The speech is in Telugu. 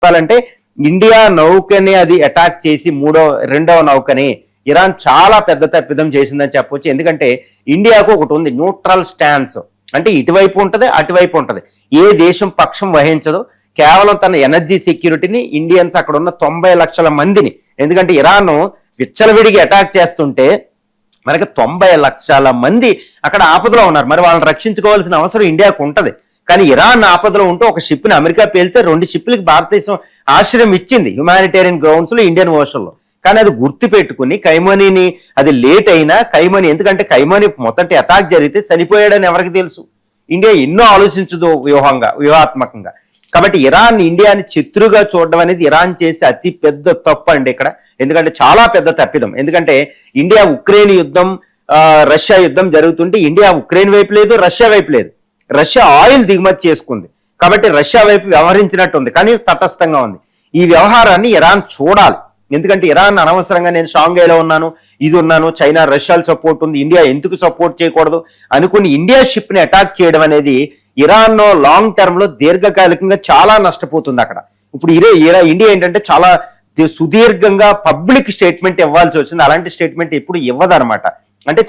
చెప్పాలంటే ఇండియా నౌకని అది అటాక్ చేసి రెండవ నౌకని ఇరాన్ చాలా పెద్ద తప్పిదం చేసిందని చెప్పొచ్చు. ఎందుకంటే ఇండియాకు ఒకటి ఉంది, న్యూట్రల్ స్టాన్స్. అంటే ఇటువైపు ఉంటది, అటువైపు ఉంటది. ఏ దేశం పక్షం వహించదు. కేవలం తన ఎనర్జీ సెక్యూరిటీని, ఇండియన్స్ అక్కడ ఉన్న 90 లక్షల మందిని, ఎందుకంటే ఇరాన్ విచ్చలవిడిగి అటాక్ చేస్తుంటే మనకి 90 లక్షల మంది అక్కడ ఆపదలో ఉన్నారు. మరి వాళ్ళని రక్షించుకోవాల్సిన అవసరం ఇండియాకు ఉంటది. కానీ ఇరాన్ ఆపదలో ఉంటూ ఒక షిప్ని అమెరికా పేలితే 2 షిప్లకి భారతదేశం ఆశ్రయం ఇచ్చింది హ్యుమానిటేరియన్ గ్రౌండ్స్ లో, ఇండియన్ ఓషన్ లో. కానీ అది గుర్తు పెట్టుకుని కైమనీని, అది లేట్ అయినా కైమనీ, ఎందుకంటే కైమనీ మొదటి అటాక్ జరిగితే చనిపోయాడని ఎవరికి తెలుసు. ఇండియా ఎన్నో ఆలోచించదు వ్యూహాత్మకంగా. కాబట్టి ఇరాన్ ఇండియాని శత్రుగా చూడడం అనేది ఇరాన్ చేసే అతి పెద్ద తప్పు అండి ఇక్కడ. ఎందుకంటే చాలా పెద్ద తప్పిదం. ఎందుకంటే ఇండియా ఉక్రెయిన్ యుద్ధం, రష్యా యుద్ధం జరుగుతుంటే ఇండియా ఉక్రెయిన్ వైపు లేదు, రష్యా వైపు లేదు. రష్యా ఆయిల్ దిగుమతి చేసుకుంది కాబట్టి రష్యా వైపు వ్యవహరించినట్టు ఉంది, కానీ తటస్థంగా ఉంది. ఈ వ్యవహారాన్ని ఇరాన్ చూడాలి. ఎందుకంటే ఇరాన్ అనవసరంగా నేను షాంఘైలో ఉన్నాను, ఇది ఉన్నాను, చైనా రష్యాల సపోర్ట్ ఉంది, ఇండియా ఎందుకు సపోర్ట్ చేయకూడదు అనుకుని ఇండియా షిప్ ని అటాక్ చేయడం అనేది ఇరాన్ లాంగ్ టర్మ్ లో దీర్ఘకాలికంగా చాలా నష్టపోతుంది అక్కడ. ఇప్పుడు ఇండియా ఏంటంటే చాలా సుదీర్ఘంగా పబ్లిక్ స్టేట్మెంట్ ఇవ్వాల్సి వచ్చింది. అలాంటి స్టేట్మెంట్ ఎప్పుడు ఇవ్వదన్నమాట. అంటే